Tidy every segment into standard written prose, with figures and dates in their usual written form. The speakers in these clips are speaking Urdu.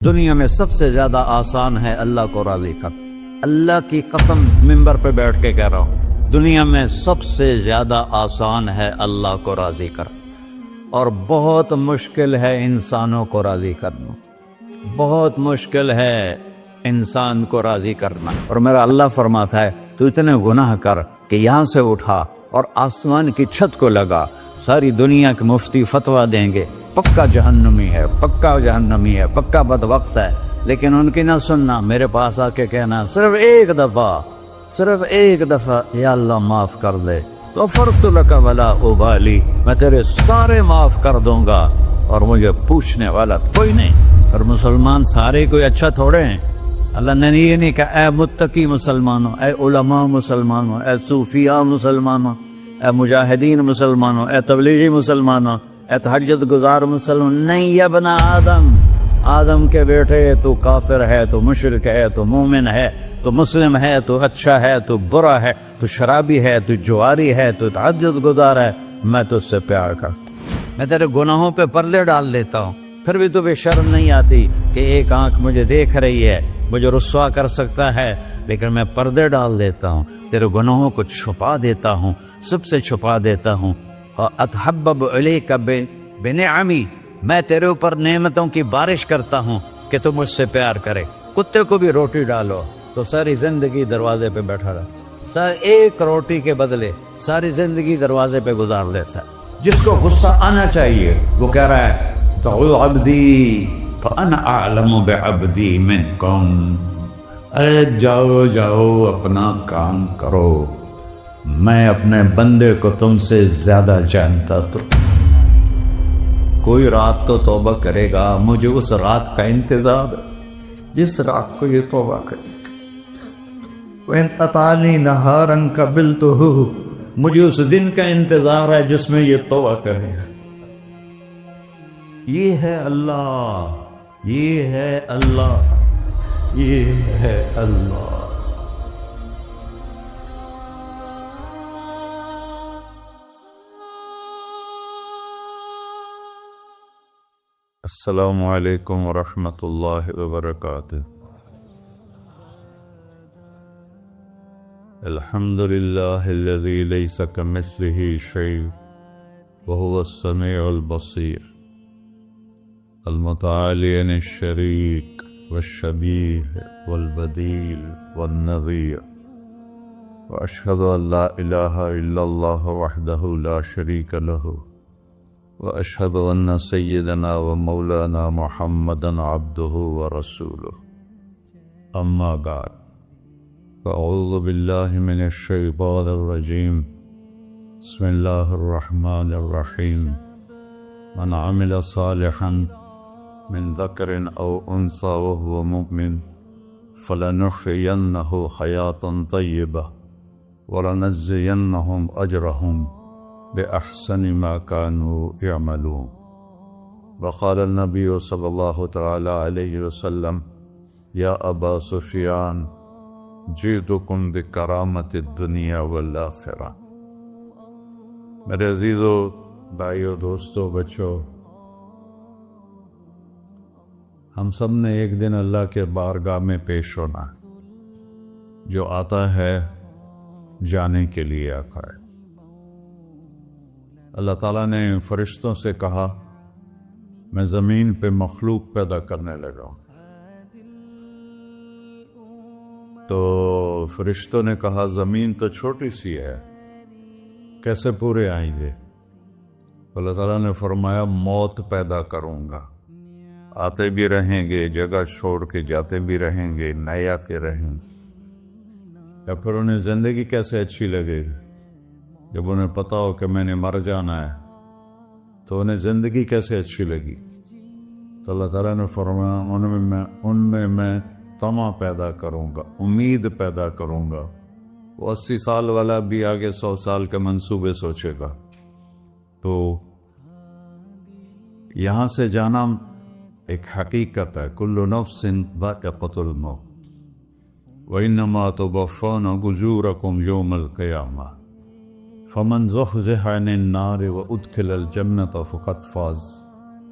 دنیا میں سب سے زیادہ آسان ہے اللہ کو راضی کر. اللہ کی قسم منبر پہ بیٹھ کے کہہ رہا ہوں، دنیا میں سب سے زیادہ آسان ہے اللہ کو راضی کر، اور بہت مشکل ہے انسانوں کو راضی کرنا. بہت مشکل ہے انسان کو راضی کرنا. اور میرا اللہ فرماتا ہے تو اتنے گناہ کر کہ یہاں سے اٹھا اور آسمان کی چھت کو لگا، ساری دنیا کے مفتی فتویٰ دیں گے پکا جہنمی ہے، پکا جہنمی ہے، پکا بدبخت ہے، لیکن ان کی نہ سننا. میرے پاس آ کے کہنا صرف ایک دفعہ یا اللہ معاف کر دے، غفرت لک ولا ابالی، میں تیرے سارے معاف کر دوں گا اور مجھے پوچھنے والا کوئی نہیں. اور مسلمان سارے کوئی اچھا تھوڑے ہیں. اللہ نے یہ نہیں کہا اے متقی مسلمانوں، اے علماء مسلمانوں، اے صوفیاء مسلمانوں، اے مجاہدین مسلمانوں، اے تبلیغی مسلمانوں، اے تہجد گزار مسلمان. نہیں یا ابن آدم کے بیٹے، تو کافر ہے، تو مشرک ہے، تو مومن ہے، تو مسلم ہے، تو اچھا ہے، تو برا ہے، تو شرابی ہے، تو جواری ہے، تو تہجد گزار ہے، میں تجھ سے پیار کرتا ہوں. میں تیرے گناہوں پہ پردے ڈال دیتا ہوں، پھر بھی تمہیں شرم نہیں آتی کہ ایک آنکھ مجھے دیکھ رہی ہے، مجھے رسوا کر سکتا ہے، لیکن میں پردے ڈال دیتا ہوں، تیرے گناہوں کو چھپا دیتا ہوں، سب سے چھپا دیتا ہوں. اتحبب الیک بنعمی، میں تیرے اوپر نعمتوں کی بارش کرتا ہوں کہ تم مجھ سے پیار کرے. کتے کو بھی روٹی ڈالو تو ساری زندگی دروازے پہ بیٹھا رہتا، ایک روٹی کے بدلے ساری زندگی دروازے پہ گزار دیتا ہے. جس کو غصہ آنا چاہیے وہ کہہ رہا ہے دعو عبدی فانا اعلم بعبدی منکم، ارے جاؤ اپنا کام کرو، میں اپنے بندے کو تم سے زیادہ جانتا. تو کوئی رات تو توبہ کرے گا، مجھے اس رات کا انتظار جس رات کو یہ توبہ کرے. وَإِنْ أَطَعَنِي نَهَارًا قَبِلْتُهُ، مجھے اس دن کا انتظار ہے جس میں یہ توبہ کرے گا. یہ ہے اللہ، یہ ہے اللہ، یہ ہے اللہ. السلام علیکم ورحمۃ اللہ وبرکاتہ. الحمد للہ الذی لیس کمثلہ شیء وہو السمیع البصیر، المتعالی عن الشریک والشبیہ والبدیل والنظیر، واشہد ان لا الہ الا اللہ وحدہ لا شریک لہ، واشہد ان سیدنا و مولانا محمدا عبدہ ورسولہ. اما بعد، فاعوذ باللہ من الشیطان الرجیم. بسم اللہ الرحمن الرحیم. من عمل صالحا من ذکر او انثى وهو مؤمن فلنحیینہ حیاتا طیبہ ولنجزینہم اجرہم بأحسن ما كانوا يعملون. وقال النبي صلى الله تعالى عليه وسلم يا أبا سفيان جئتكم بكرامة الدنيا والآخرة. میرے عزیزو، بھائیو، دوستو، بچو، ہم سب نے ایک دن اللہ کے بارگاہ میں پیش ہونا ہے. جو آتا ہے جانے کے لیے آتا ہے. اللہ تعالیٰ نے فرشتوں سے کہا میں زمین پہ مخلوق پیدا کرنے لگا ہوں. تو فرشتوں نے کہا زمین تو چھوٹی سی ہے، کیسے پورے آئیں گے؟ اللہ تعالیٰ نے فرمایا موت پیدا کروں گا، آتے بھی رہیں گے، جگہ چھوڑ کے جاتے بھی رہیں گے، نئے آتے رہیں گے. یا پھر انہیں زندگی کیسے اچھی لگے گی جب انہیں پتا ہو کہ میں نے مر جانا ہے؟ تو انہیں زندگی کیسے اچھی لگی؟ تو اللہ تعالیٰ نے فرمایا ان میں میں طمع پیدا کروں گا، امید پیدا کروں گا. وہ 80 سال والا بھی آگے 100 سال کے منصوبے سوچے گا. تو یہاں سے جانا ایک حقیقت ہے. کل نفس ذائقۃ الموت وانما توفون اجورکم یوم القیامہ فمن زحزح عن النار وادخل الجنة فقد فاز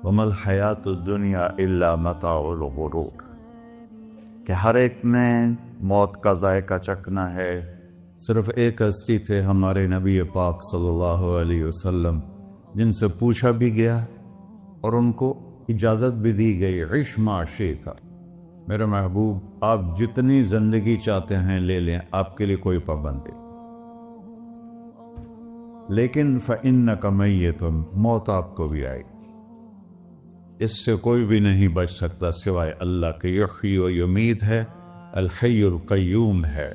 وما الحیات الدنیا الا متاع الغرور، کہ ہر ایک نے موت کا ذائقہ چکھنا ہے۔ صرف ایک ہستی تھے ہمارے نبی پاک صلی اللہ علیہ وسلم، جن سے پوچھا بھی گیا اور ان کو اجازت بھی دی گئی، عش ما شئت، میرے محبوب آپ جتنی زندگی چاہتے ہیں لے لیں، آپ کے لیے کوئی پابندی، لیکن فإنک میت، موت آپ کو بھی آئے گی، اس سے کوئی بھی نہیں بچ سکتا سوائے اللہ کے۔ یحیی و یمیت ہے، الحی القیوم ہے،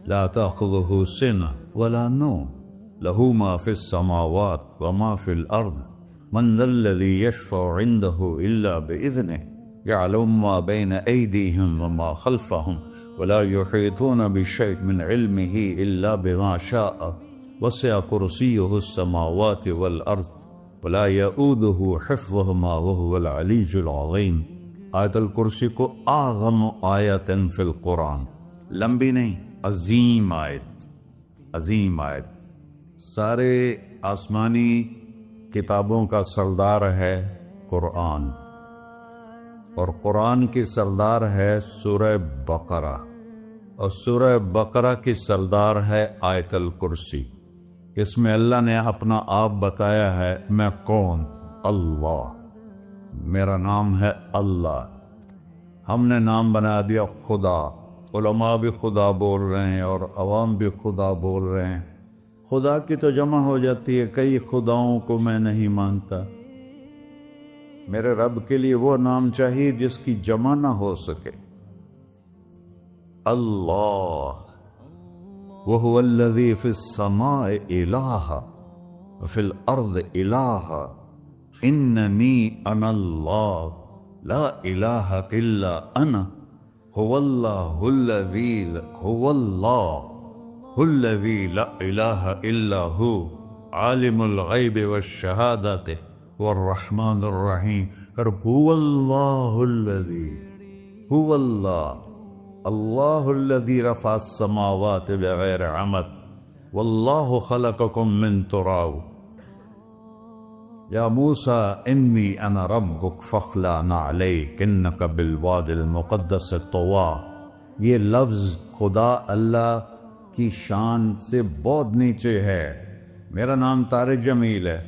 لا تأخذہ سنہ ولا نوم، لہ ما فی السماوات وما فی الارض، من ذا الذی یشفع عنده الا بإذنہ، يعلم ما بين أيديهم وما خلفهم ولا يحيطون بشيء من علمه إلا بما شاء، وسع كرسيه السماوات والأرض ولا يؤوده حفظهما وهو العلي العظيم۔ آیت الکرسی کو اعظم آیت فی القرآن، لمبی نہیں، عظیم آیت، عظیم آیت، سارے آسمانی کتابوں کا سردار ہے قرآن، اور قرآن کی سردار ہے سورہ بقرہ، اور سورہ بقرہ کی سردار ہے آیت الکرسی۔ اس میں اللہ نے اپنا آپ بتایا ہے، میں کون؟ اللہ، میرا نام ہے اللہ۔ ہم نے نام بنا دیا خدا، علماء بھی خدا بول رہے ہیں اور عوام بھی خدا بول رہے ہیں۔ خدا کی تو جمع ہو جاتی ہے، کئی خداؤں کو میں نہیں مانتا، میرے رب کے لیے وہ نام چاہیے جس کی جمع نہ ہو سکے۔ اللہ، وہو الذی فی السماء الہ وفی الارض الہ، اننی انا اللہ لا الہ الا انا، هو اللہ الذی لا الہ الا ہو، عالم الغیب والشہادۃ والرحمن الرحیم۔ هو اللہ الذی، هو اللہ، اللہ الذی رفع السماوات بغیر عمد، واللہ خلقکم من تراب، یا موسیٰ انی انا ربک فاخلع نعلیک انک بالوادی المقدس طویٰ۔ یہ لفظ خدا اللہ کی شان سے بہت نیچے ہے۔ میرا نام طارق جمیل ہے،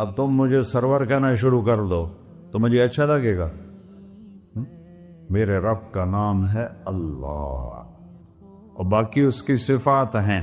اب تم مجھے سرور کہنا شروع کر دو تو مجھے اچھا لگے گا؟ میرے رب کا نام ہے اللہ، اور باقی اس کی صفات ہیں،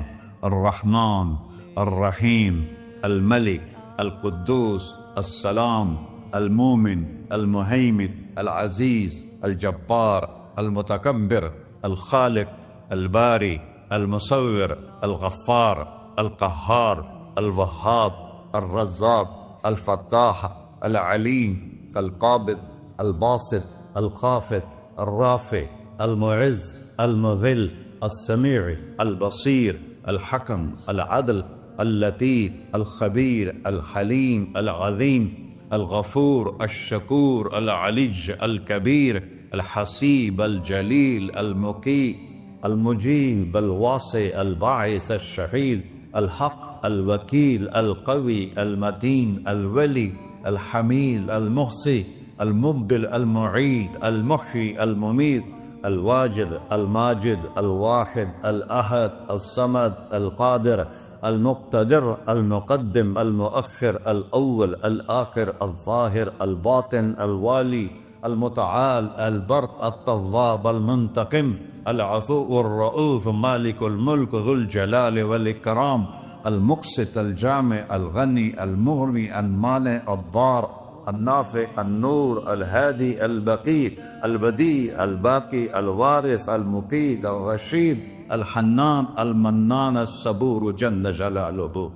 الرحمن، الرحیم، الملک، القدوس، السلام، المومن، المہیمن، العزیز، الجبار، المتکبر، الخالق، الباری، المصور، الغفار، القہار، الوہاب، الرزاق، الفتاح، العلیم، القابض، الباسط، الخافض، الرافع، المعز، المذل، السمیع، البصیر، الحکم، العدل، اللطیف، الخبیر، الحلیم، العظیم، الغفور، الشکور، العلی، الکبیر، الحسیب، الجلیل، المقیت، المجیب، الواسع، الباعث، الشہید، الحق، الوکیل، القوی، المتین، الولی، الحمید، المحصی، المبدل، المعید، المحیی، الممیت، الواجد، الماجد، الواحد، الأحد، الصمد، القادر، المقتدر، المقدم، المؤخر، الأول، الآخر، الظاهر، الباطن، الوالي، المتعال، البر، التواب، المنتقم، العفو، الرؤوف، مالك الملك، ذو الجلال والإكرام، المقسط، الجامع، الغني، المغني، المانع، الضار، النافع، النور، الهادي، البقي، البديع، الباقي، الوارث، المقيت، الرشيد، الحنان، المنان، الصبور جل جلالہ۔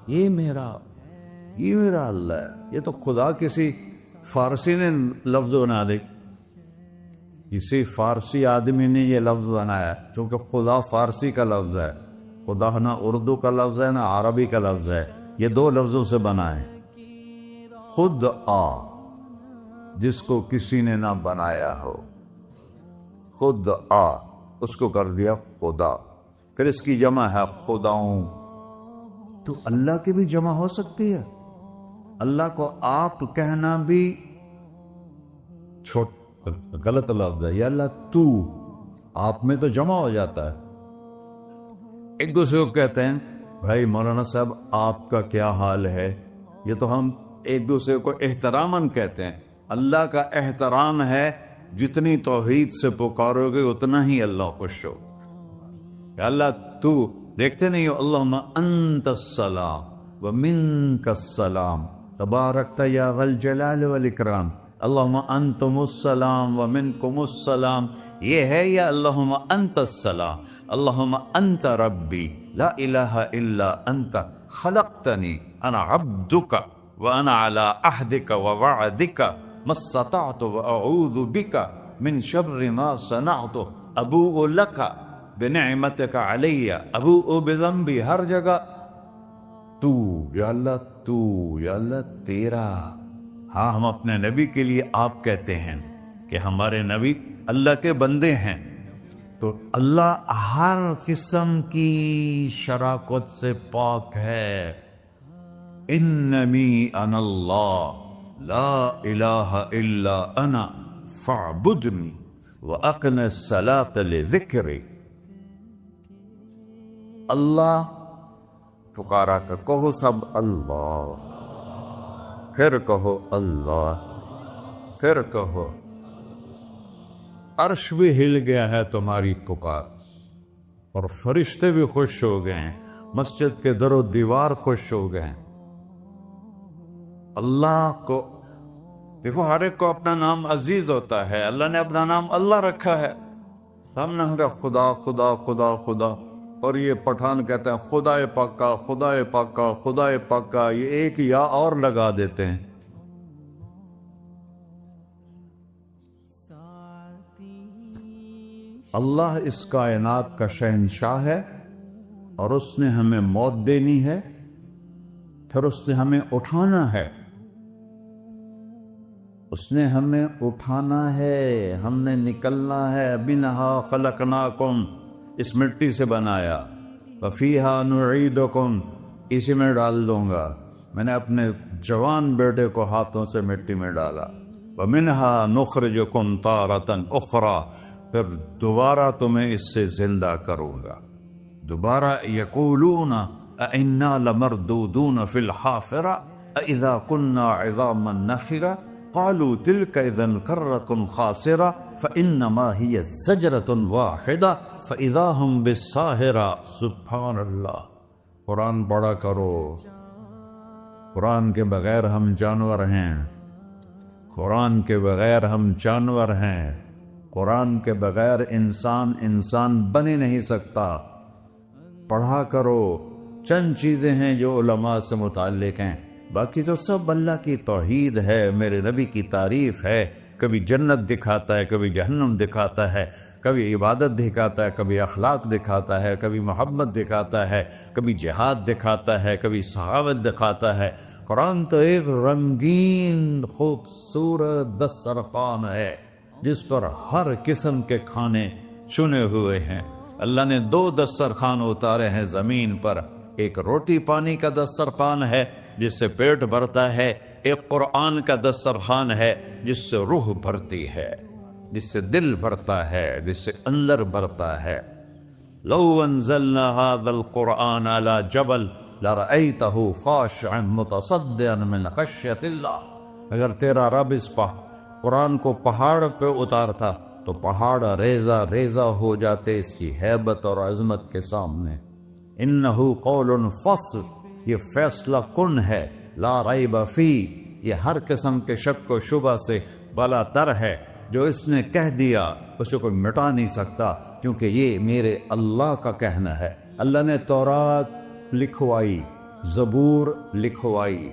یہ میرا اللہ ہے۔ یہ تو خدا کسی فارسی نے لفظ بنا دے، کسی فارسی آدمی نے یہ لفظ بنایا، چونکہ خدا فارسی کا لفظ ہے، خدا نہ اردو کا لفظ ہے نہ عربی کا لفظ ہے، یہ دو لفظوں سے بنا ہے۔ خود آ، جس کو کسی نے نہ بنایا ہو، خود آ، اس کو کر دیا خدا، پھر اس کی جمع ہے خداؤں۔ تو اللہ کی بھی جمع ہو سکتی ہے؟ اللہ کو آپ کہنا بھی غلط لفظ ہے. یا اللہ تو، آپ میں تو جمع ہو جاتا ہے. ایک دوسرے کو کہتے ہیں بھائی مولانا صاحب آپ کا کیا حال ہے. یہ تو ہم ایک دوسرے کو احتراماً کہتے ہیں. اللہ کا احترام ہے جتنی توحید سے پکارو گے اتنا ہی اللہ خوش ہو. کہ اللہ تو، دیکھتے نہیں ہو اللہم انت السلام ومنک السلام تبارکت یا ذا الجلال والاکرام. اللہم انتم السلام ومنکم السلام یہ ہے. یا اللہم انت السلام، اللہم انت ربی لا الہ الا انت خلقتنی انا عبدک وانا علی عہدک ووعدک ما استطعت واعوذ بک من شر ما صنعت ابوء لک بنعمتک علی ابوء بذنبی. ہر جگہ تو، یا اللہ تو، یا اللہ تیرا. ہاں ہم اپنے نبی کے لیے آپ کہتے ہیں کہ ہمارے نبی اللہ کے بندے ہیں. تو اللہ ہر قسم کی شراکت سے پاک ہے. اننی انا اللہ لا الہ الا انا فاعبدنی واقم الصلاۃ لذکری. اللہ پکارا کر کہو سب اللہ، پھر کہو اللہ، پھر کہو. عرش بھی ہل گیا ہے تمہاری پکار، اور فرشتے بھی خوش ہو گئے ہیں، مسجد کے در و دیوار خوش ہو گئے ہیں. اللہ کو دیکھو، ہر ایک کو اپنا نام عزیز ہوتا ہے. اللہ نے اپنا نام اللہ رکھا ہے. ہم نے کہا خدا خدا خدا خدا، اور یہ پٹھان کہتے ہیں خدا پاکا خدا پاکا خدا پاکا. یہ ایک یا اور لگا دیتے ہیں. اللہ اس کائنات کا شہنشاہ ہے، اور اس نے ہمیں موت دینی ہے، پھر اس نے ہمیں اٹھانا ہے. اس نے ہمیں اٹھانا ہے، ہم نے نکلنا ہے. منہا خلقناکم، اس مٹی سے بنایا. وفیہا نعیدکم، اسی میں ڈال دوں گا. میں نے اپنے جوان بیٹے کو ہاتھوں سے مٹی میں ڈالا. ومنہا نخرجکم تارۃ اخری، پھر دوبارہ تمہیں اس سے زندہ کروں گا. دوبارہ یقولون اِنَّا لَمَرْدُودُونَ فِي الْحَافِرَةِ أَإِذَا كُنَّا عِظَامًا نَخِرَةً قَالُوا تِلْكَ إِذًا كَرَّةٌ خَاسِرَةٌ فَإِنَّمَا هِيَ زَجْرَةٌ وَاحِدَةٌ فَإِذَا هُمْ بِالسَّاهِرَةِ. سبحان اللہ. قرآن پڑھا کرو. قرآن کے بغیر ہم جانور ہیں. قرآن کے بغیر ہم جانور ہیں. قرآن کے بغیر انسان بن ہی نہیں سکتا. پڑھا کرو. چند چیزیں ہیں جو علماء سے متعلق ہیں، باقی تو سب اللہ کی توحید ہے، میرے نبی کی تعریف ہے. کبھی جنت دکھاتا ہے، کبھی جہنم دکھاتا ہے، کبھی عبادت دکھاتا ہے، کبھی اخلاق دکھاتا ہے، کبھی محبت دکھاتا ہے، کبھی جہاد دکھاتا ہے، کبھی سخاوت دکھاتا ہے. قرآن تو ایک رنگین خوبصورت دسترخوان ہے جس پر ہر قسم کے کھانے چنے ہوئے ہیں. اللہ نے 2 دسترخوان اتارے ہیں زمین پر. ایک روٹی پانی کا دسترخوان ہے جس سے پیٹ بھرتا ہے، ایک قرآن کا دسترخوان ہے جس سے روح بھرتی ہے، جس سے دل بھرتا ہے، جس سے اندر بھرتا ہے. لو انزلنا هذا القرآن على جبل لرأيته خاشعا متصدعا من خشية الله. اگر تیرا رب اس قرآن کو پہاڑ پہ اتارتا تو پہاڑ ریزہ ریزہ ہو جاتے اس کی ہیبت اور عظمت کے سامنے. انہو قول فصل، یہ فیصلہ کن ہے. لا ریب فی، یہ ہر قسم کے شک و شبہ سے بلا تر ہے. جو اس نے کہہ دیا اسے کوئی مٹا نہیں سکتا، کیونکہ یہ میرے اللہ کا کہنا ہے. اللہ نے تورات لکھوائی، زبور لکھوائی،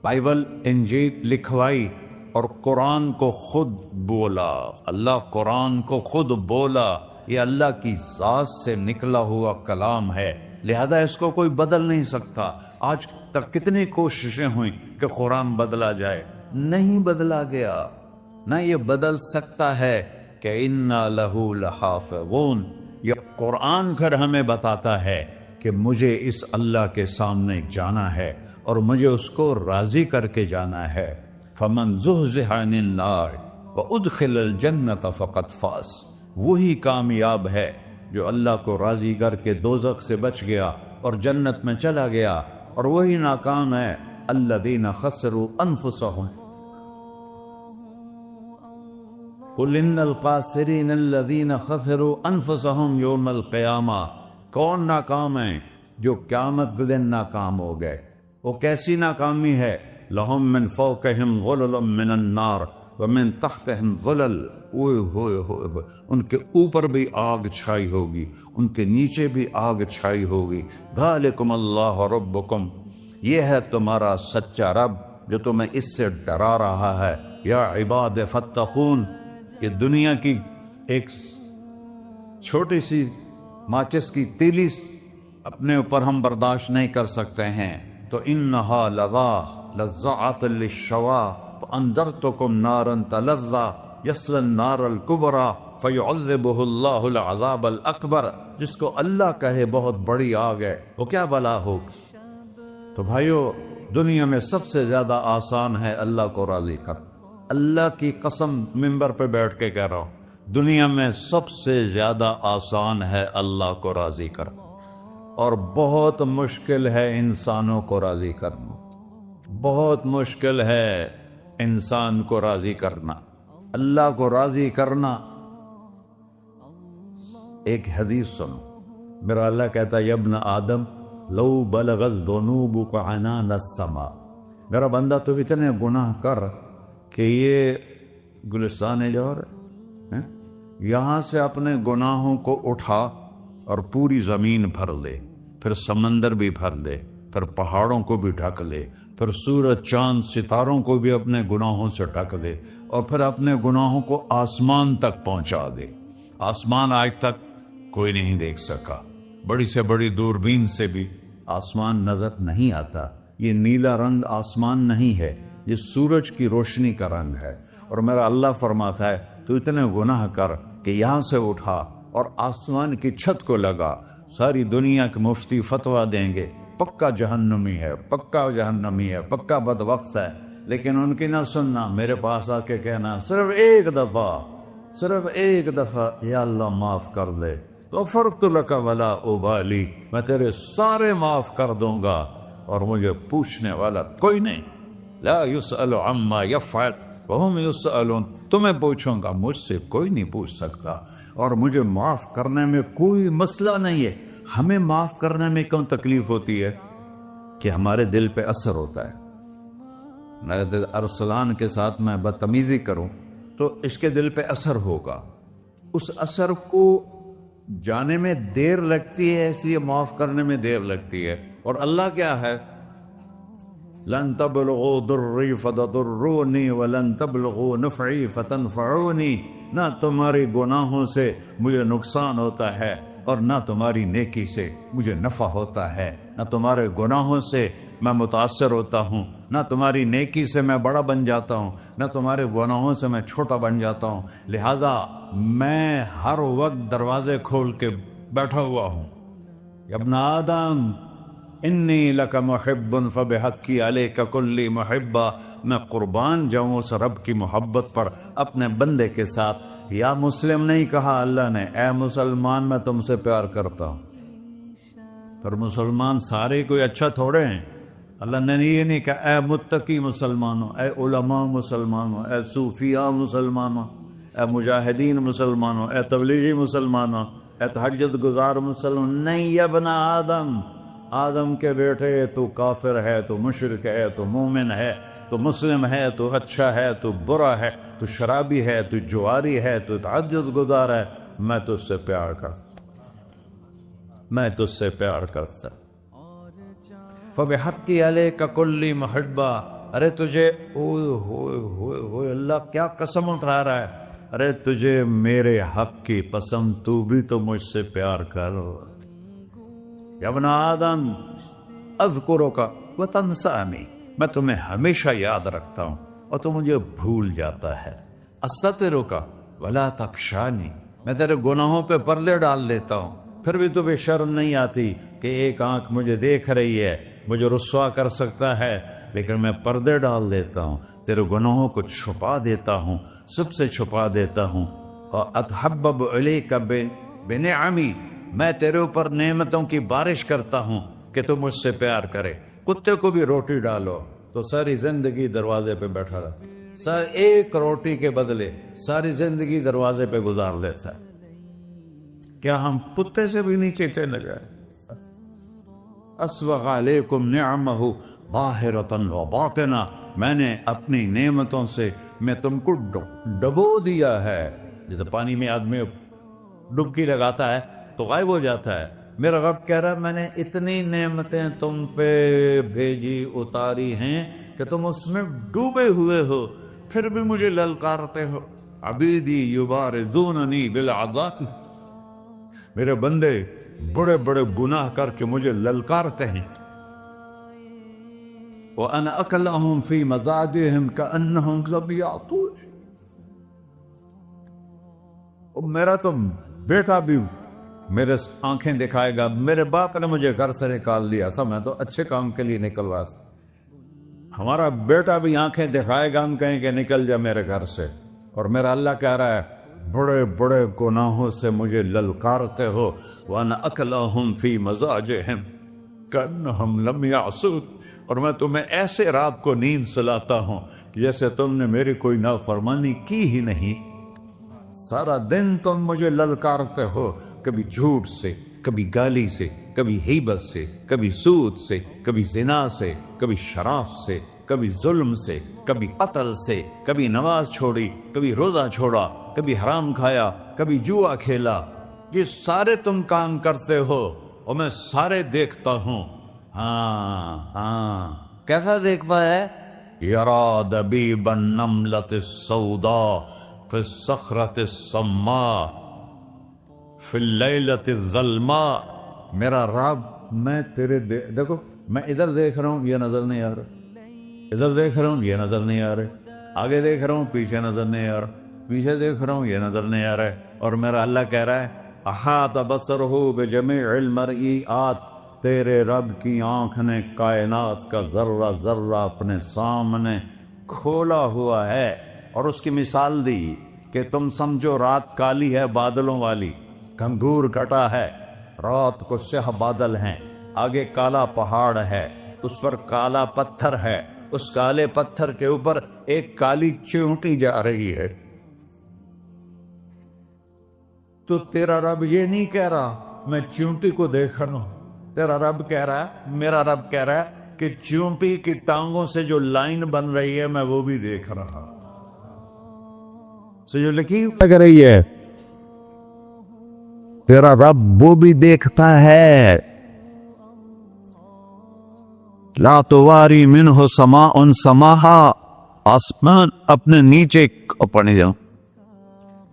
بائبل انجیل لکھوائی، اور قرآن کو خود بولا. اللہ قرآن کو خود بولا. یہ اللہ کی ذات سے نکلا ہوا کلام ہے، لہذا اس کو کوئی بدل نہیں سکتا. آج تک کتنی کوششیں ہوئیں کہ قرآن بدلا جائے، نہیں بدلا گیا. نہ یہ بدل سکتا ہے کہ اِنَّا لَهُ لَحَافِظُونَ. یہ قرآن گھر ہمیں بتاتا ہے کہ مجھے اس اللہ کے سامنے جانا ہے اور مجھے اس کو راضی کر کے جانا ہے۔ فمن زحزح عن النار وادخل الجنة فقد فاز، وہی کامیاب ہے جو اللہ کو راضی کر کے دوزخ سے بچ گیا اور جنت میں چلا گیا، اور وہی ناکام ہے۔ الذین خسروا انفسهم قل ان الخاسرین الذین خسروا انفسهم یوم القیامہ، کون ناکام ہیں؟ جو قیامت کے دن ناکام ہو گئے۔ وہ کیسی ناکامی ہے؟ لہم من فوقہم غلل من النار ومن تحتہم ظلل، اوئے ہوئے ہوئے، ان کے اوپر بھی آگ چھائی ہوگی، ان کے نیچے بھی آگ چھائی ہوگی۔ ذالکم اللہ ربکم، یہ ہے تمہارا سچا رب جو تمہیں اس سے ڈرا رہا ہے۔ یا عباد فاتقون، یہ دنیا کی ایک چھوٹی سی ماچس کی تیلی اپنے اوپر ہم برداشت نہیں کر سکتے ہیں، تو انہا لذات للشوا فانذرتکم نارا تلظی یصلی النار الکبری فیعذبہ اللہ العذاب الاکبر، جس کو اللہ کہے بہت بڑی آگ ہے، وہ کیا بلا ہوگی۔ تو بھائیو، دنیا میں سب سے زیادہ آسان ہے اللہ کو راضی کر۔ اللہ کی قسم منبر پہ بیٹھ کے کہہ رہا ہوں، دنیا میں سب سے زیادہ آسان ہے اللہ کو راضی کر، اور بہت مشکل ہے انسانوں کو راضی کرنا، بہت مشکل ہے انسان کو راضی کرنا۔ اللہ کو راضی کرنا، ایک حدیث سنو، میرا اللہ کہتا ہے یا ابن آدم لو بلغت ذنوبک عنان السماء، میرا بندہ تو اتنے گناہ کر کہ یہ گلستان جوہر ہے، یہاں سے اپنے گناہوں کو اٹھا اور پوری زمین بھر لے، پھر سمندر بھی بھر لے، پھر پہاڑوں کو بھی ڈھک لے، پھر سورج چاند ستاروں کو بھی اپنے گناہوں سے ڈھک دے، اور پھر اپنے گناہوں کو آسمان تک پہنچا دے۔ آسمان آج تک کوئی نہیں دیکھ سکا، بڑی سے بڑی دوربین سے بھی آسمان نظر نہیں آتا۔ یہ نیلا رنگ آسمان نہیں ہے، یہ سورج کی روشنی کا رنگ ہے۔ اور میرا اللہ فرماتا ہے تو اتنے گناہ کر کہ یہاں سے اٹھا اور آسمان کی چھت کو لگا، ساری دنیا کے مفتی فتویٰ دیں گے پکا جہنمی ہے، پکا جہنمی ہے، پکا بدبخت ہے، لیکن ان کی نہ سننا، میرے پاس آ کے کہنا صرف ایک دفعہ یا اللہ معاف کر دے، غفرت لک ولا ابالی، میں تیرے سارے معاف کر دوں گا اور مجھے پوچھنے والا کوئی نہیں۔ لا یسأل عما یفعل وہم یسألون، تمہیں پوچھوں گا، مجھ سے کوئی نہیں پوچھ سکتا، اور مجھے معاف کرنے میں کوئی مسئلہ نہیں ہے۔ ہمیں معاف کرنے میں کیوں تکلیف ہوتی ہے؟ کہ ہمارے دل پہ اثر ہوتا ہے۔ میں ارسلان کے ساتھ میں بدتمیزی کروں تو اس کے دل پہ اثر ہوگا، اس اثر کو جانے میں دیر لگتی ہے، اس لیے معاف کرنے میں دیر لگتی ہے۔ اور اللہ کیا ہے؟ لن تبلغوا ضری فتضرونی ولن تبلغوا نفعی فتنفعونی، نہ تمہاری گناہوں سے مجھے نقصان ہوتا ہے اور نہ تمہاری نیکی سے مجھے نفع ہوتا ہے، نہ تمہارے گناہوں سے میں متاثر ہوتا ہوں، نہ تمہاری نیکی سے میں بڑا بن جاتا ہوں، نہ تمہارے گناہوں سے میں چھوٹا بن جاتا ہوں، لہذا میں ہر وقت دروازے کھول کے بیٹھا ہوا ہوں۔ یا ابن آدم انی لک محب فبحقی علیک کلی محبہ، میں قربان جاؤں اس رب کی محبت پر اپنے بندے کے ساتھ۔ یا مسلم نہیں کہا اللہ نے، اے مسلمان میں تم سے پیار کرتا ہوں۔ پر مسلمان سارے کوئی اچھا تھوڑے ہیں، اللہ نے یہ نہیں کہا اے متقی مسلمانوں، اے علماء مسلمانوں، اے صوفیاء مسلمانوں، اے مجاہدین مسلمانوں، اے تبلیغی مسلمانوں، اے تہجد گزار مسلمان، نہیں یا ابن آدم، آدم کے بیٹے، تو کافر ہے، تو مشرک ہے، تو مومن ہے، تو مسلم ہے، تو اچھا ہے، تو برا ہے، تو شرابی ہے، تو جواری ہے، تو تہجد گزار ہے، میں تجھ سے پیار کرتا، میں تجھ سے پیار کرتا۔ فبحقی علیک کلی محبہ، ارے تجھے اوئے ہوئے ہوئے ہوئے، اللہ کیا قسم اٹھا رہا ہے، ارے تجھے میرے حق کی قسم، تو بھی تو مجھ سے پیار کر۔ یا ابن آدم اذکرک وتنسانی، میں تمہیں ہمیشہ یاد رکھتا ہوں اور تو مجھے بھول جاتا ہے۔ استترک ولا تخشانی، میں تیرے گناہوں پہ پردے ڈال لیتا ہوں، پھر بھی تمہیں شرم نہیں آتی کہ ایک آنکھ مجھے دیکھ رہی ہے مجھے رسوا کر سکتا ہے، لیکن میں پردے ڈال دیتا ہوں، تیرے گناہوں کو چھپا دیتا ہوں، سب سے چھپا دیتا ہوں۔ اور اتحبب علیک بنعمی، میں تیرے اوپر نعمتوں کی بارش کرتا ہوں کہ تو مجھ سے پیار کرے۔ کتے کو بھی روٹی ڈالو تو ساری زندگی دروازے پہ بیٹھا رہا، ایک روٹی کے بدلے ساری زندگی دروازے پہ گزار دیتا ہے۔ کیا ہم کتے سے بھی نیچے چلے گئے؟ اسبغ علیکم نعمہ ظاہرۃ و باطنہ، میں نے اپنی نعمتوں سے میں تم کو ڈبو دیا ہے۔ جیسے پانی میں آدمی ڈبکی لگاتا ہے تو غائب ہو جاتا ہے، میرا رب کہہ رہا ہے میں نے اتنی نعمتیں تم پہ بھیجی اتاری ہیں کہ تم اس میں ڈوبے ہوئے ہو، پھر بھی مجھے للکارتے ہو۔ عبیدی یبارزوننی بالعذاب، میرے بندے بڑے بڑے گناہ کر کے مجھے للکارتے ہیں۔ وَأَنَا أَكْلَهُمْ فِي مَزَاجِهِمْ كَأَنَّهُمْ ظَبِيَّةٌ، میرا تو بیٹا بھی میرے آنکھیں دکھائے گا، میرے باپ نے مجھے گھر سے نکال دیا تھا، میں تو اچھے کام کے لیے نکلوا تھا، ہمارا بیٹا بھی آنکھیں دکھائے گا، ہم کہیں کہ نکل جا میرے گھر سے۔ اور میرا اللہ کہہ رہا ہے بڑے بڑے گناہوں سے مجھے للکارتے ہو۔ وَأَنَا أَكْلَهُمْ فِي مَزَاجِهِمْ كَأَنَّهُمْ لَمْ يَعْصُونِ، اور میں تمہیں ایسے رات کو نیند سلاتا ہوں کہ جیسے تم نے میری کوئی نافرمانی کی ہی نہیں۔ سارا دن تم مجھے للکارتے ہو، کبھی جھوٹ سے، کبھی گالی سے، کبھی غیبت سے، کبھی سود سے، کبھی زنا سے، کبھی شراب سے، کبھی ظلم سے، کبھی قتل سے، کبھی نماز چھوڑی، کبھی روزہ چھوڑا، کبھی حرام کھایا، کبھی جوا کھیلا۔ یہ سارے تم کام کرتے ہو اور میں سارے دیکھتا ہوں۔ ہاں کیسا دیکھتا ہے؟ یرا دبیب النملۃ السوداء فی الصخرۃ الصماء فی اللیلۃ الظلماء، میرا رب میں تیرے دیکھو، میں ادھر دیکھ رہا ہوں یہ نظر نہیں آ رہا، ادھر دیکھ رہا ہوں یہ نظر نہیں آ رہا، آگے دیکھ رہا ہوں پیچھے نظر نہیں آ رہا، پیچھے دیکھ رہا ہوں یہ نظر نہیں آ رہا ہے۔ اور میرا اللہ کہہ رہا ہے احاط بصرہ بجمیع المرئیات، تیرے رب کی آنکھ نے کائنات کا ذرہ ذرہ اپنے سامنے کھولا ہوا ہے۔ اور اس کی مثال دی کہ تم سمجھو رات کالی ہے بادلوں والی، گھنگور گھٹا ہے، رات کو سیاہ بادل ہیں، آگے کالا پہاڑ ہے، اس پر کالا پتھر ہے، اس کالے پتھر کے اوپر ایک کالی چیونٹی جا رہی ہے۔ تو تیرا رب یہ نہیں کہہ رہا میں چیونٹی کو دیکھ رہا ہوں، تیرا رب کہہ رہا ہے، میرا رب کہہ رہا ہے کہ چیونٹی کی ٹانگوں سے جو لائن بن رہی ہے میں وہ بھی دیکھ رہا، سے جو لکیر لگ رہی ہے تیرا رب وہ بھی دیکھتا ہے۔ لا تواری منہ سماء سماہا، آسمان اپنے نیچے پڑھنے جاؤں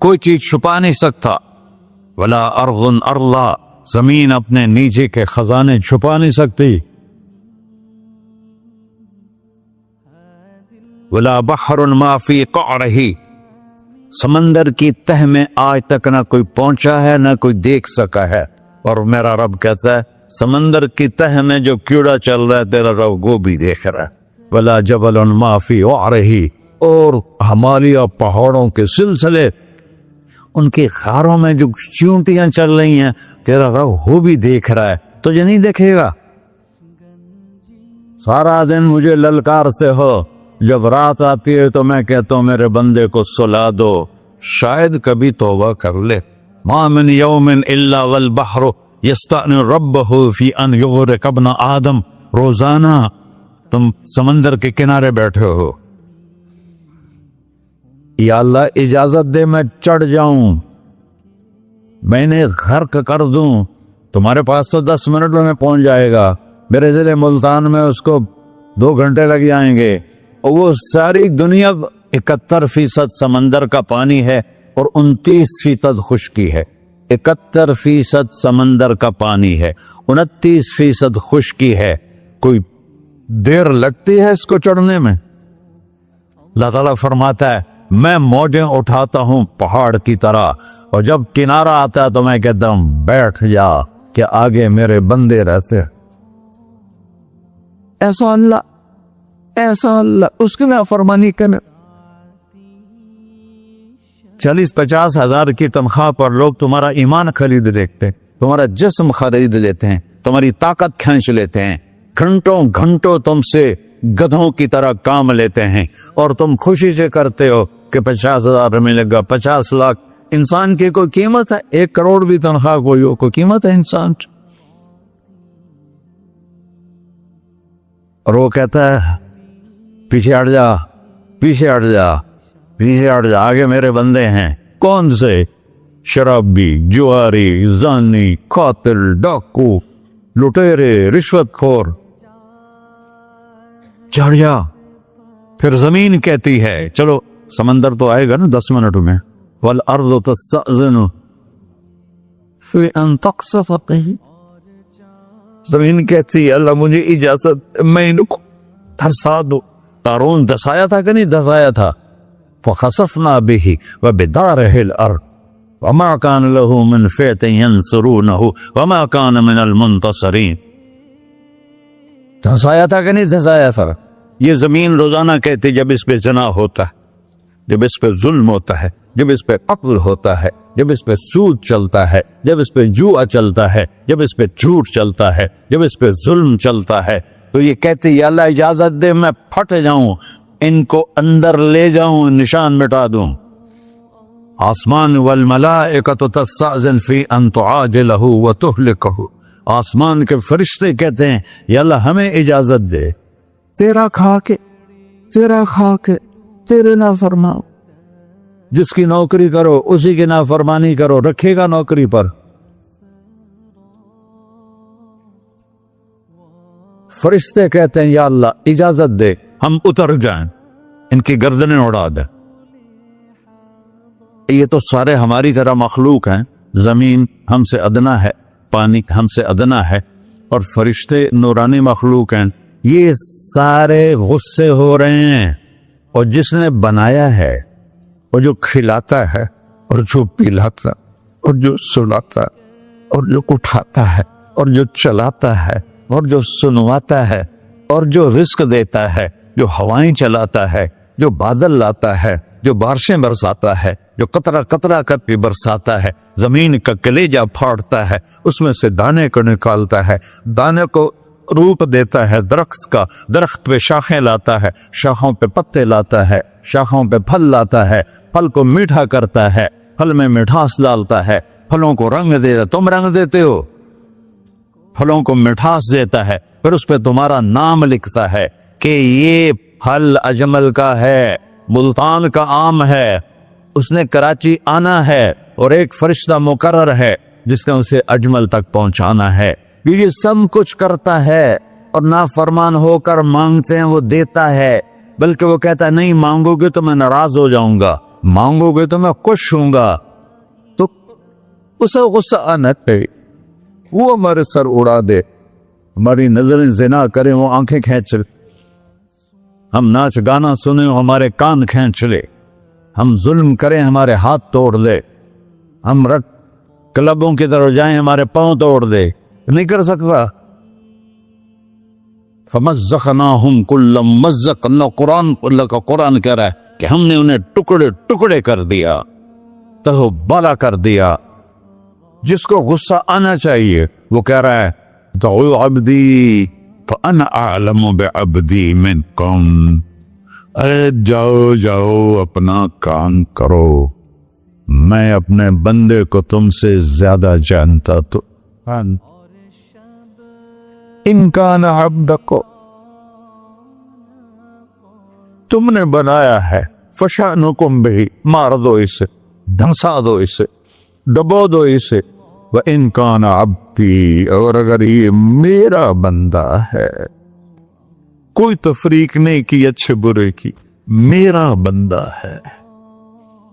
کوئی چیز چھپا نہیں سکتا، ولا ارض ارضا، زمین اپنے نیچے کے خزانے چھپا نہیں سکتی، ولا بحر ما فی قعرہ، سمندر کی تہ میں آج تک نہ کوئی پہنچا ہے نہ کوئی دیکھ سکا ہے۔ اور میرا رب کہتا ہے سمندر کی تہ میں جو کیڑا چل رہا ہے تیرا رب وہ بھی دیکھ رہا ہے، ولا جبل ما فی وعرہ، اور ہمالیہ پہاڑوں کے سلسلے ان کی خاروں میں جو چیونٹیاں چل رہی ہیں تیرا رب وہ بھی دیکھ رہا ہے، تجھے نہیں دیکھے گا؟ سارا دن مجھے للکارتے ہو، جب رات آتی ہے تو میں کہتا ہوں میرے بندے کو سلا دو، شاید کبھی توبہ کر لے۔ ما من یوم الا والبحر یستأنی ربہ فی ان یغرق ابن آدم، روزانہ تم سمندر کے کنارے بیٹھے ہو، یا اللہ اجازت دے میں چڑھ جاؤں، میں نے غرق کر دوں، تمہارے پاس تو 10 منٹ میں پہنچ جائے گا، میرے ضلع ملتان میں اس کو 2 گھنٹے لگ جائیں گے۔ اور وہ ساری دنیا 71% سمندر کا پانی ہے اور 29% خشکی ہے، 71% سمندر کا پانی ہے، 29% خشکی ہے، کوئی دیر لگتی ہے اس کو چڑھنے میں؟ اللہ تعالیٰ فرماتا ہے میں موجیں اٹھاتا ہوں پہاڑ کی طرح، اور جب کنارہ آتا ہے تو میں کہتا ہوں بیٹھ جا کہ آگے میرے بندے رہتے۔ ایسا اللہ اس کی نافرمانی کرے. 40-50 ہزار کی تنخواہ پر لوگ تمہارا ایمان خرید لیتے ہیں, تمہارا جسم خرید لیتے ہیں, تمہاری طاقت کھینچ لیتے ہیں, گھنٹوں تم سے گدھوں کی طرح کام لیتے ہیں, اور تم خوشی سے کرتے ہو کہ 50,000 ملے گا, 50 لاکھ. انسان کی کوئی قیمت ہے؟ 1 کروڑ بھی تنخواہ کوئی قیمت ہے انسان؟ اور وہ کہتا ہے پیچھے ہٹ جا, آگے میرے بندے ہیں. کون سے؟ شرابی, جواری, زانی, قاتل, ڈاکو, لٹیرے, رشوت خور. چڑھ جا. پھر زمین کہتی ہے چلو, سمندر تو آئے گا نا 10 منٹ میں. والارض تستأذن فی ان تقصف قیل. زمین کہتی ہے اللہ مجھے اجازت, میں ان کو دھسا دو. قارون دھسایا تھا کہ نہیں دھسایا تھا؟ فخسفنا به وبداره الارض وما كان له من فئة ينصرونه وما كان من المنتصرين. دھسایا تھا کہ نہیں دھسایا تھا؟ یہ زمین روزانہ کہتی جب اس پہ زنا ہوتا ہے, جب اس پہ ظلم ہوتا ہے, جب اس پہ قتل ہوتا ہے, جب اس پہ سود چلتا ہے, جب اس پہ جوا چلتا ہے, جب اس پہ جھوٹ چلتا ہے, جب اس پہ ظلم چلتا ہے, تو یہ کہتے یا اللہ اجازت دے میں پھٹ جاؤں, ان کو اندر لے جاؤں, نشان مٹا دوں. آسمان والملائکۃ تستأذن فی ان تعاجلہ وتہلکہ. آسمان کے فرشتے کہتے ہیں یا اللہ ہمیں اجازت دے, تیرا کھا کے تیرے نافرمان. جس کی نوکری کرو اسی کی نافرمانی کرو, رکھے گا نوکری پر. فرشتے کہتے ہیں یا اللہ اجازت دے ہم اتر جائیں, ان کی گردنیں اڑا دیں. یہ تو سارے ہماری طرح مخلوق ہیں. زمین ہم سے ادنا ہے, پانی ہم سے ادنا ہے, اور فرشتے نورانی مخلوق ہیں. یہ سارے غصے ہو رہے ہیں, اور جس نے بنایا ہے, اور جو کھلاتا ہے, اور جو پلاتا, اور جو سلاتا, اور جو اٹھاتا ہے, اور جو چلاتا ہے, اور جو سنواتا ہے, اور جو رزق دیتا ہے, جو ہوائیں چلاتا ہے, جو بادل لاتا ہے, جو بارشیں برساتا ہے, جو قطرہ قطرہ کر کے برساتا ہے, زمین کا کلیجہ پھاڑتا ہے, اس میں سے دانے کو نکالتا ہے, دانے کو روپ دیتا ہے درخت کا, درخت پہ شاخیں لاتا ہے, شاخوں پہ پتے لاتا ہے, شاخوں پہ پھل لاتا ہے, پھل کو میٹھا کرتا ہے, پھل میں مٹھاس ڈالتا ہے, پھلوں کو رنگ دیتا. تم رنگ دیتے ہو, پھلوں کو مٹھاس دیتا ہے, پھر اس پہ تمہارا نام لکھتا ہے کہ یہ پھل اجمل کا ہے, ملتان کا آم ہے, اس نے کراچی آنا ہے, اور ایک فرشتہ مقرر ہے جس نے اسے اجمل تک پہنچانا ہے. یہ سب کچھ کرتا ہے, اور نافرمان ہو کر مانگتے ہیں وہ دیتا ہے, بلکہ وہ کہتا ہے نہیں مانگو گے تو میں ناراض ہو جاؤں گا, مانگو گے تو میں خوش ہوں گا. تو اسے غصہ آنا چاہیے, وہ ہمارے سر اڑا دے, ہماری نظریں زنا کریں وہ آنکھیں کھینچ لے, ہم ناچ گانا سنیں ہمارے کان کھینچ لے, ہم ظلم کریں ہمارے ہاتھ توڑ دے, ہم رٹ کلبوں کی طرف جائیں ہمارے پاؤں توڑ دے. نہیں کر سکتا. فمزقناہم کل ممزق. اللہ کا قرآن کہہ رہا ہے کہ ہم نے انہیں ٹکڑے ٹکڑے کر دیا, تہو بالا کر دیا. جس کو غصہ آنا چاہیے وہ کہہ رہا ہے دعو عبدی فانا اعلم بعبدی منکم. ارے جاؤ اپنا کام کرو, میں اپنے بندے کو تم سے زیادہ جانتا. تو ان کان عبدکو, تم نے بنایا ہے, فشانکم بہی, مار دو اسے, دھنسا دو اسے, ڈبو دو اسے. وَإِن كَانَ عَبْدِي, اور اگر یہ میرا بندہ ہے, کوئی تفریق نہیں کی اچھے برے کی, میرا بندہ ہے.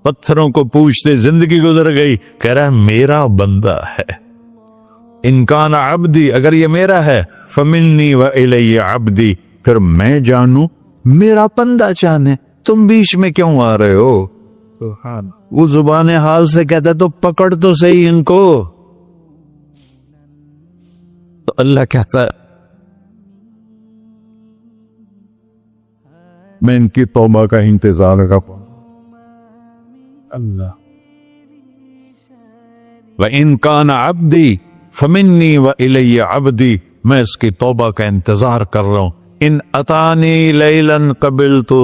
پتھروں کو پوچھتے زندگی گزر گئی, کہہ رہا ہے میرا بندہ ہے. ان کان عبدی, اگر یہ میرا ہے, فمنی والی عبدی, پھر میں جانوں میرا بندہ جانے, تم بیچ میں کیوں آ رہے ہو؟ وہ زبان حال سے کہتا تو پکڑ تو صحیح ان کو. تو اللہ کہتا ہے میں ان کی توبہ کا انتظار کروں. اللہ وَإِن كَانَ عَبْدِي فَمِنِّي وَإِلَيَّ عَبْدِي، میں اس کی توبہ کا انتظار کر رہا ہوں. ان اتانی لیلاً قبلتہ،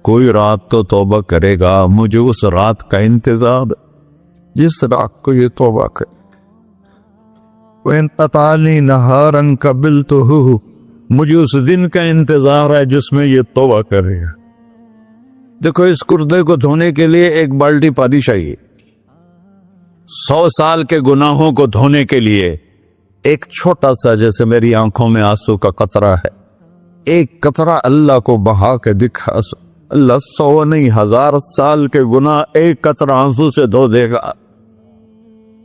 کوئی رات تو توبہ کرے گا، مجھے اس رات کا انتظار جس رات کو یہ توبہ کرے. وَإِنْ أَطَانِي نَهَارًا قَبِلْتُهُ، مجھے اس دن کا انتظار ہے جس میں یہ توبہ کرے گا. دیکھو اس کردے کو دھونے کے لیے ایک بالٹی پانی چاہیے. 100 سال کے گناہوں کو دھونے کے لیے ایک چھوٹا سا، جیسے میری آنکھوں میں آنسو کا قطرہ ہے، ایک قطرہ اللہ کو بہا کے دکھا. اللہ 100 نہیں 1000 سال کے گناہ ایک قطرہ آنسو سے دھو دے گا.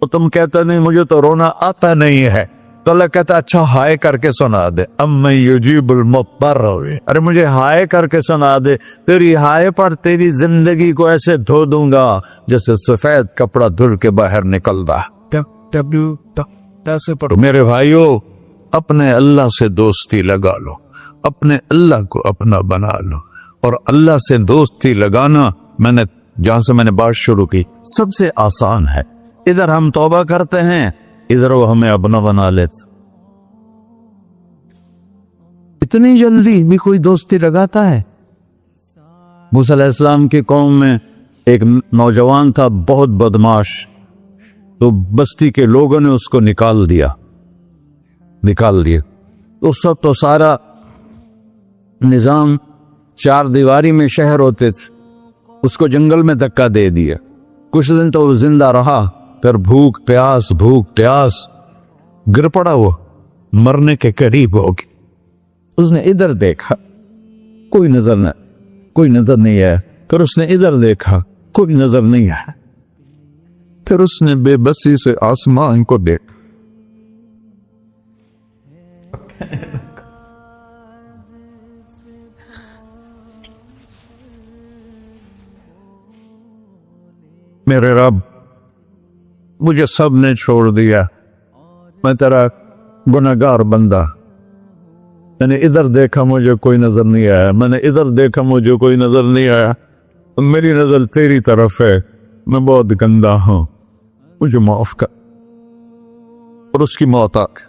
تو تم کہتے نہیں مجھے تو رونا آتا نہیں ہے، تو اللہ کہتا اچھا ہائے کر کے سنا دے. اَمَّن یُجِیبُ الْمُضْطَرَّ، ارے مجھے ہائے کر کے سنا دے، تیری ہائے پر تیری زندگی کو ایسے دھو دوں گا جیسے سفید کپڑا دھل کے باہر نکلتا. میرے بھائیو، اپنے اللہ سے دوستی لگا لو، اپنے اللہ کو اپنا بنا لو. اور اللہ سے دوستی لگانا، جہاں سے میں نے بات شروع کی، سب سے آسان ہے. ادھر ہم توبہ کرتے ہیں، ادھر وہ ہمیں اپنا بنا لیتے. اتنی جلدی بھی کوئی دوستی لگاتا ہے؟ موسیٰ علیہ السلام کی قوم میں ایک نوجوان تھا بہت بدماش، تو بستی کے لوگوں نے اس کو نکال دیا. اس وقت تو سارا نظام 4 دیواری میں شہر ہوتے تھے، اس کو جنگل میں دھکا دے دیا. کچھ دن تو وہ زندہ رہا، پھر بھوک پیاس گر پڑا، وہ مرنے کے قریب ہو گیا. اس نے ادھر دیکھا، کوئی نظر نہیں آیا. پھر اس نے ادھر دیکھا، کوئی نظر نہیں آیا. پھر اس نے بے بسی سے آسمان کو دیکھا. میرے رب، مجھے سب نے چھوڑ دیا، میں تیرا گناہگار بندہ. میں نے ادھر دیکھا مجھے کوئی نظر نہیں آیا، میں نے ادھر دیکھا مجھے کوئی نظر نہیں آیا. میری نظر تیری طرف ہے، میں بہت گندا ہوں، مجھے معاف کر. اور اس کی موت آ گئی.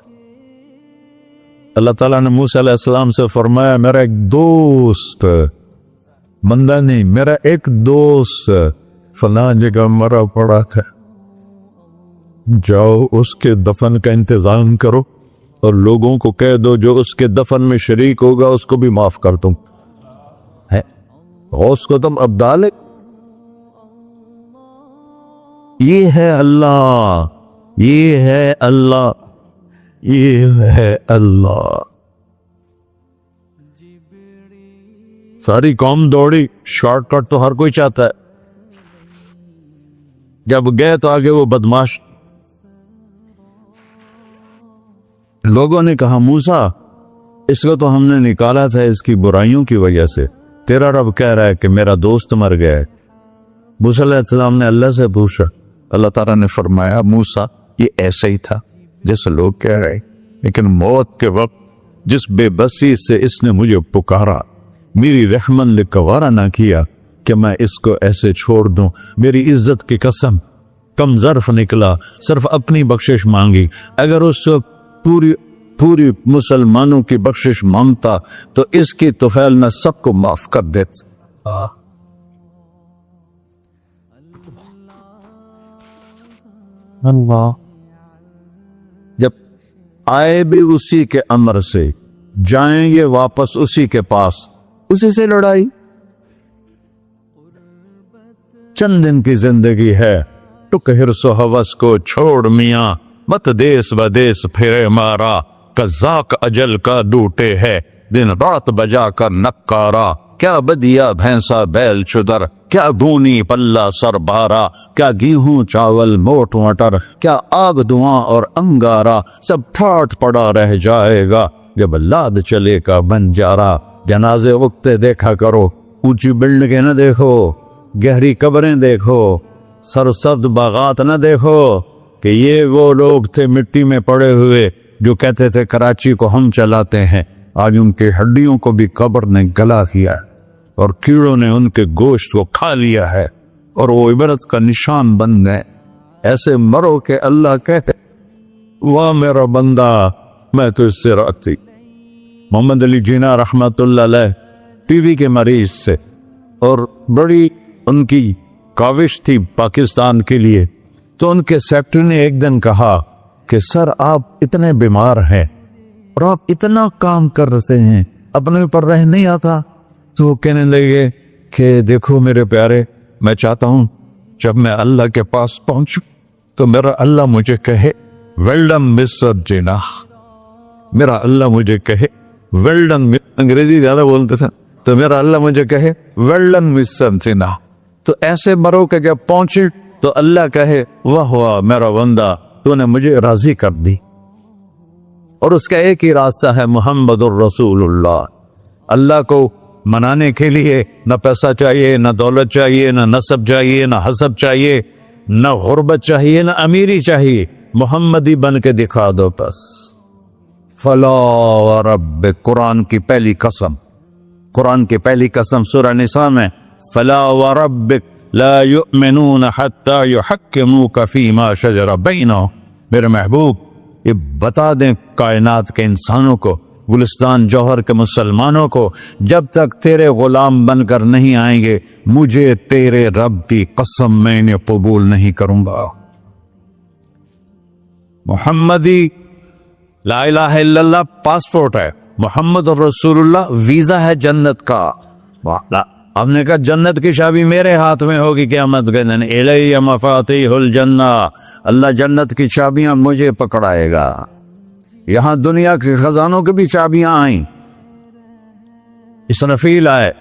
اللہ تعالیٰ نے موسیٰ علیہ السلام سے فرمایا میرا ایک دوست، بندہ نہیں، میرا ایک دوست فلاں جگہ مرا پڑا تھا، جاؤ اس کے دفن کا انتظام کرو اور لوگوں کو کہہ دو جو اس کے دفن میں شریک ہوگا اس کو بھی معاف کر دوں. غوث کو تم اب ڈالے. یہ ہے اللہ، یہ ہے اللہ، یہ ہے اللہ. ساری قوم دوڑی، شارٹ کٹ تو ہر کوئی چاہتا ہے. جب گئے تو آگے وہ بدماش. لوگوں نے کہا موسیٰ، اس کو تو ہم نے نکالا تھا اس کی برائیوں کی وجہ سے، تیرا رب کہہ رہا ہے کہ میرا دوست مر گیا ہے. موسیٰ علیہ السلام نے اللہ سے پوچھا، اللہ تعالیٰ نے فرمایا موسیٰ یہ ایسا ہی تھا جیسے لوگ کہہ رہے، لیکن موت کے وقت جس بے بسی سے اس نے مجھے پکارا، میری رحمت نے گوارا نہ کیا کہ میں اس کو ایسے چھوڑ دوں. میری عزت کی قسم، کم ظرف نکلا، صرف اپنی بخشش مانگی. اگر اس پوری مسلمانوں کی بخشش مانگتا تو اس کی طفیل میں سب کو معاف کر دیتا. اللہ جب آئے بھی اسی کے امر سے، جائیں گے واپس اسی کے پاس، اسی سے لڑائی. چند دن کی زندگی ہے، ٹک حرص و ہوس کو چھوڑ میاں، مت دیس بدیس پھرے مارا، قزاق اجل کا ڈوٹے ہے، دن رات بجا کر نکارا. کیا بدیا بھینسا بیل چدر، کیا گونی پلہ سر بارا، کیا گیہوں چاول موٹ مٹر، کیا آگ دھواں اور انگارا، سب ٹھاٹ پڑا رہ جائے گا جب لاد چلے کا بن جارا. جنازے وقتے دیکھا کرو، اونچی بلڈنگیں نہ دیکھو، گہری قبریں دیکھو، سرسبز باغات نہ دیکھو کہ یہ وہ لوگ تھے مٹی میں پڑے ہوئے جو کہتے تھے کراچی کو ہم چلاتے ہیں. آج ان کے ہڈیوں کو بھی قبر نے گلا کیا ہے اور کیڑوں نے ان کے گوشت کو کھا لیا ہے اور وہ عبرت کا نشان بن گئے. ایسے مرو کہ اللہ کہتے واہ میرا بندہ میں تو اس سے راضی. محمد علی جناح رحمت اللہ علیہ ٹی وی کے مریض سے اور بڑی ان کی کاوش تھی پاکستان کے لیے. تو ان کے سیکٹری نے ایک دن کہا کہ سر آپ اتنے بیمار ہیں اور آپ اتنا کام کر رہے ہیں, اپنے اوپر رہ نہیں آتا. تو وہ کہنے لگے کہ دیکھو میرے پیارے, میں چاہتا ہوں جب میں اللہ کے پاس پہنچوں تو میرا اللہ مجھے کہے ویل ڈن مسٹر جناح. میرا اللہ مجھے کہے ویل ڈن. انگریزی زیادہ بولتے تھے تو میرا اللہ مجھے کہے ویل ڈن مسٹر جناح. تو ایسے مرو کہ جب پہنچے تو اللہ کہے واہ واہ میرا بندہ تو نے مجھے راضی کر دی. اور اس کا ایک ہی راستہ ہے محمد الرسول اللہ. اللہ کو منانے کے لیے نہ پیسہ چاہیے, نہ دولت چاہیے, نہ نسب چاہیے, نہ حسب چاہیے, نہ غربت چاہیے, نہ امیری چاہیے. محمدی بن کے دکھا دو بس. فلا ورب, قرآن کی پہلی قسم, قرآن کی پہلی قسم سورہ نساء میں فلا وربک لا یؤمنون حتی یحکموک فیما شجر بینہم. میرے محبوب یہ بتا دیں کائنات کے انسانوں کو, گلستان جوہر کے مسلمانوں کو, جب تک تیرے غلام بن کر نہیں آئیں گے مجھے تیرے رب کی قسم میں نے قبول نہیں کروں گا. محمدی لا الہ الا اللہ پاسپورٹ ہے, محمد رسول اللہ ویزا ہے جنت کا. ہم نے کہا جنت کی چابی میرے ہاتھ میں ہوگی قیامت کے دن. الی مفاتیح الجنہ, اللہ جنت کی چابیاں مجھے پکڑائے گا. یہاں دنیا کے خزانوں کی بھی چابیاں آئیں. اسرافیل آئے,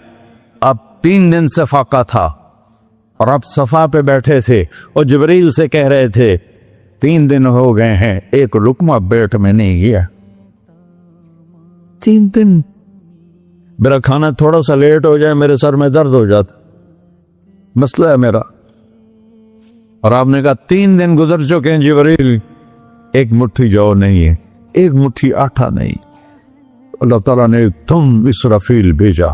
اب 3 دن سے فاقہ تھا اور اب صفا پہ بیٹھے تھے اور جبریل سے کہہ رہے تھے 3 دن ہو گئے ہیں ایک لقمہ پیٹ میں نہیں گیا. 3 دن میرا کھانا تھوڑا سا لیٹ ہو جائے میرے سر میں درد ہو جاتا, مسئلہ ہے میرا. اور آپ نے کہا 3 دن گزر چکے ہیں جبریل, ایک مٹھی جو نہیں ہے, ایک مٹھی آٹا نہیں. اللہ تعالیٰ نے تم اسرافیل بھیجا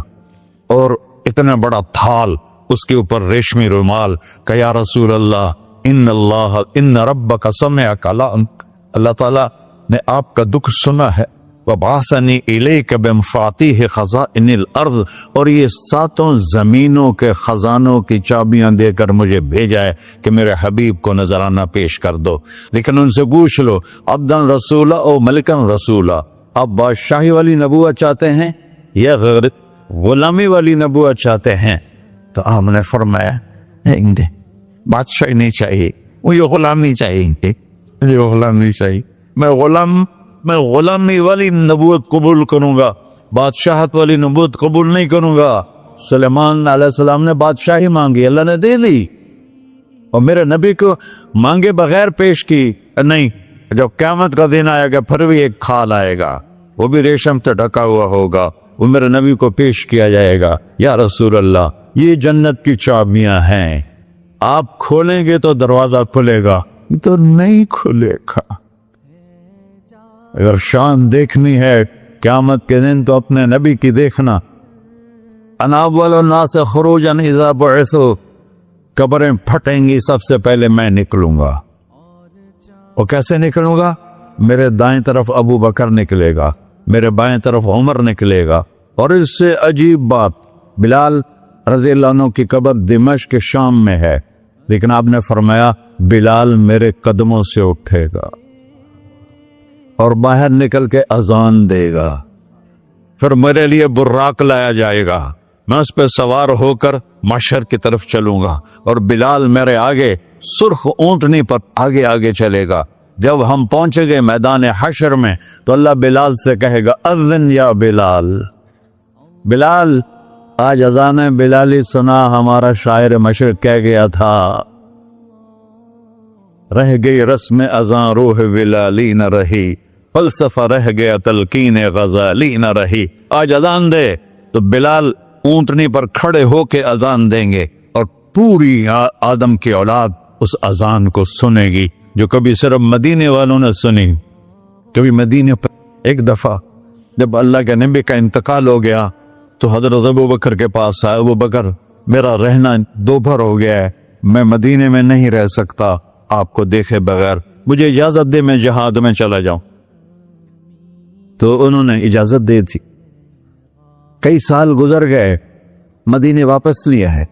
اور اتنا بڑا تھال, اس کے اوپر ریشمی رومال, کہ یا رسول اللہ ان ربک سمعک کلامک, اللہ تعالیٰ نے آپ کا دکھ سنا ہے. وَبَعَثَنِي إِلَيْكَ بِمَفَاتِيحِ خَزَائِنِ الْأَرْضِ, اور یہ 7 زمینوں کے خزانوں کی چابیاں دے کر مجھے بھیجا ہے کہ میرے حبیب کو نذرانہ پیش کر دو. لیکن ان سے پوچھ لو عبدن رسولہ او ملکن رسولہ, آپ بادشاہی والی نبوت چاہتے ہیں یا غیر غلامی والی نبوت چاہتے ہیں؟ تو آپ نے فرمایا بادشاہی نہیں چاہیے, مجھے غلامی چاہیے, مجھے غلامی چاہیے. میں غلامی والی نبوت قبول کروں گا, بادشاہت والی نبوت قبول نہیں کروں گا. سلیمان علیہ السلام نے بادشاہی مانگی, اللہ نے دے دی, اور میرے نبی کو مانگے بغیر پیش کی نہیں. جب قیامت کا دن آئے گا پھر بھی ایک کھال آئے گا, وہ بھی ریشم سے ڈھکا ہوا ہوگا, وہ میرے نبی کو پیش کیا جائے گا. یا رسول اللہ یہ جنت کی چابیاں ہیں, آپ کھولیں گے تو دروازہ کھلے گا, تو نہیں کھلے گا. اگر شان دیکھنی ہے قیامت کے دن تو اپنے نبی کی دیکھنا. انا اول الناس خروجا اذا بعثوا, قبریں پھٹیں گی سب سے پہلے میں نکلوں گا. اور کیسے نکلوں گا؟ میرے دائیں طرف ابو بکر نکلے گا, میرے بائیں طرف عمر نکلے گا. اور اس سے عجیب بات, بلال رضی اللہ عنہ کی قبر دمشق کے شام میں ہے, لیکن آپ نے فرمایا بلال میرے قدموں سے اٹھے گا اور باہر نکل کے اذان دے گا. پھر میرے لیے براق لایا جائے گا, میں اس پہ سوار ہو کر محشر کی طرف چلوں گا, اور بلال میرے آگے سرخ اونٹنی پر آگے آگے چلے گا. جب ہم پہنچے گے میدان حشر میں تو اللہ بلال سے کہے گا اذن یا بلال. بلال آج اذان بلالی سنا, ہمارا شاعر مشرق کہہ گیا تھا رہ گئی رسم اذان روح بلالی نہ رہی, فلسفہ رہ گیا تلقین غزالی نہ رہی. آج اذان دے تو بلال اونٹنی پر کھڑے ہو کے اذان دیں گے, اور پوری آدم کی اولاد اس اذان کو سنے گی جو کبھی صرف مدینے والوں نے سنی. کبھی مدینے پر ایک دفعہ جب اللہ کے نبی کا انتقال ہو گیا تو حضرت ابوبکر کے پاس آئے، ابوبکر میرا رہنا دوپہر ہو گیا ہے، میں مدینے میں نہیں رہ سکتا آپ کو دیکھے بغیر، مجھے اجازت دے میں جہاد میں چلا جاؤں۔ تو انہوں نے اجازت دے دی۔ کئی سال گزر گئے، مدینے واپس لیا ہے۔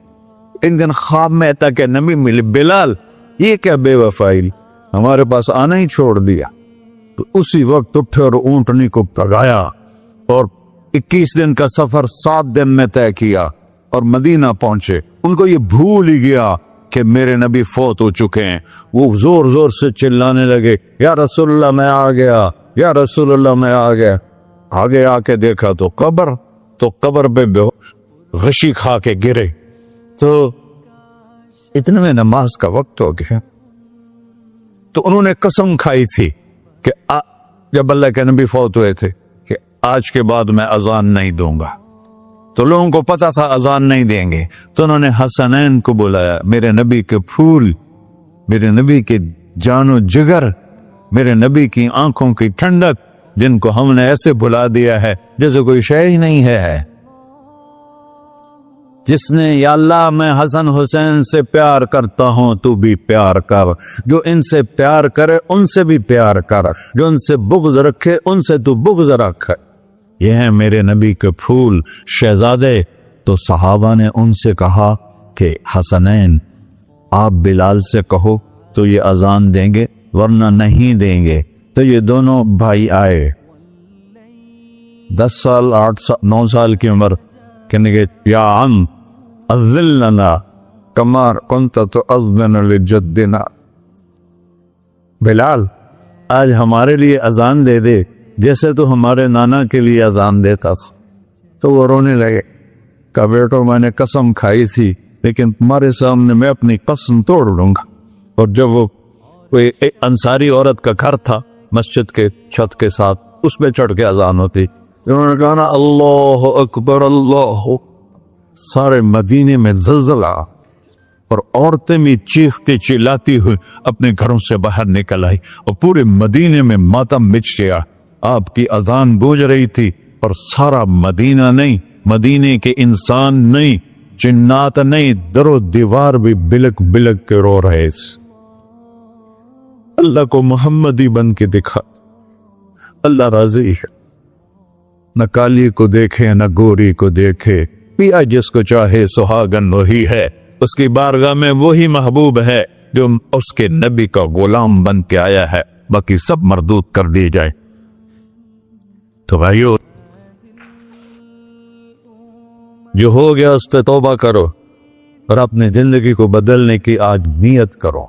ایک دن خواب میں آتا کہ نبی ملے، بلال یہ کیا بے وفائی، ہمارے پاس آنا ہی چھوڑ دیا۔ تو اسی وقت اٹھے اور اونٹنی کو پگایا اور 21 دن کا سفر 7 دن میں طے کیا اور مدینہ پہنچے۔ ان کو یہ بھول ہی گیا کہ میرے نبی فوت ہو چکے ہیں۔ وہ زور زور سے چلانے لگے، یا رسول اللہ میں آ گیا، یا رسول اللہ میں آ گیا۔ آگے آ کے دیکھا تو قبر پہ غشی کھا کے گرے۔ تو اتنے میں نماز کا وقت ہو گیا۔ تو انہوں نے قسم کھائی تھی کہ جب اللہ کے نبی فوت ہوئے تھے کہ آج کے بعد میں اذان نہیں دوں گا۔ تو لوگوں کو پتا تھا اذان نہیں دیں گے، تو انہوں نے حسنین کو بلایا، میرے نبی کے پھول، میرے نبی کے جان و جگر، میرے نبی کی آنکھوں کی ٹھنڈک، جن کو ہم نے ایسے بلا دیا ہے جیسے کوئی شے ہی نہیں ہے۔ جس نے یا اللہ میں حسن حسین سے پیار کرتا ہوں تو بھی پیار کر، جو ان سے پیار کرے ان سے بھی پیار کر، جو ان سے بغض رکھے ان سے تو بغض رکھ۔ یہ ہیں میرے نبی کے پھول شہزادے۔ تو صحابہ نے ان سے کہا کہ حسنین آپ بلال سے کہو تو یہ اذان دیں گے، ورنہ نہیں دیں گے۔ تو یہ دونوں بھائی آئے، 10 سال 8 سال 9 سال کی عمر، کہنے گے یا عم اذن لنا کما کنت تؤذن لجدنا، بلال آج ہمارے لیے اذان دے دے جیسے تو ہمارے نانا کے لیے اذان دیتا تھا۔ تو وہ رونے لگے، کہا بیٹو میں نے قسم کھائی تھی لیکن تمہارے سامنے میں اپنی قسم توڑ لوں گا۔ اور جب وہ کوئی انصاری عورت کا گھر تھا مسجد کے چھت کے ساتھ، اس پہ چڑھ کے اذان ہوتی، انہوں نے کہا نا اللہ اکبر اللہ، سارے مدینے میں زلزلہ، اور عورتیں بھی چیختی چلاتی ہوئی اپنے گھروں سے باہر نکل آئی، اور پورے مدینے میں ماتم مچ گیا۔ آپ کی اذان گونج رہی تھی اور سارا مدینہ نہیں، مدینے کے انسان نہیں، جنات نہیں، در و دیوار بھی بلک بلک کے رو رہے۔ اللہ کو محمدی بن کے دکھا، اللہ راضی ہے، نہ کالی کو دیکھے نہ گوری کو دیکھے، پیا جس کو چاہے سہاگن وہی ہے، اس کی بارگاہ میں وہی محبوب ہے جو اس کے نبی کا غلام بن کے آیا ہے، باقی سب مردود کر دی جائے۔ تو بھائیو جو ہو گیا اس سے توبہ کرو اور اپنی زندگی کو بدلنے کی آج نیت کرو۔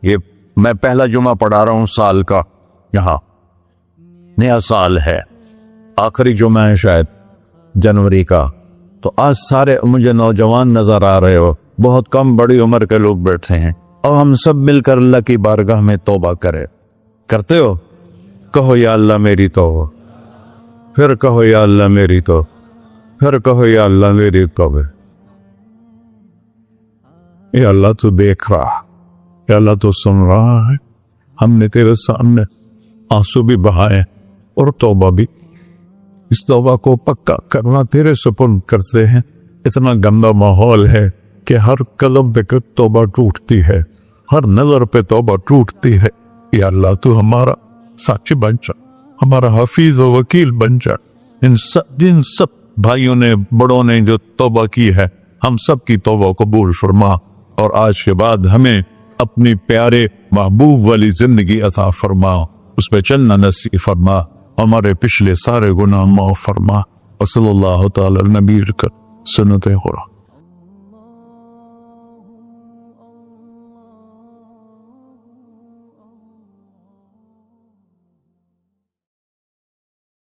یہ میں پہلا جمعہ پڑھا رہا ہوں سال کا، یہاں نیا سال ہے، آخری جمعہ ہے شاید جنوری کا، تو آج سارے مجھے نوجوان نظر آ رہے ہو، بہت کم بڑی عمر کے لوگ بیٹھے ہیں، اور ہم سب مل کر اللہ کی بارگاہ میں توبہ کرتے ہو؟ کہو یا اللہ میری توبہ، پھر کہو یا اللہ میری توبہ، پھر کہو یا اللہ میری توبہ۔ یا اللہ تو دیکھ رہا، یا اللہ تو سن رہا ہے، ہم نے تیرے سامنے آنسو بھی بہائے اور توبہ بھی، اس توبہ کو پکا کرنا تیرے سپرد کرتے ہیں۔ اتنا گندا ماحول ہے کہ ہر قلب پہ توبہ ٹوٹتی ہے، ہر نظر پہ توبہ ٹوٹتی ہے۔ یا اللہ تو ہمارا ساتھی بن جا، ہمارا حفیظ و وکیل بن جا۔ جن سب بھائیوں نے بڑوں نے جو توبہ کی ہے، ہم سب کی توبہ قبول فرما، اور آج کے بعد ہمیں اپنی پیارے محبوب والی زندگی عطا فرما، اس پہ چلنا نصیب فرما، ہمارے پچھلے سارے گناہ معاف فرما۔ وصلی اللہ تعالی نبی کر سنت خورا۔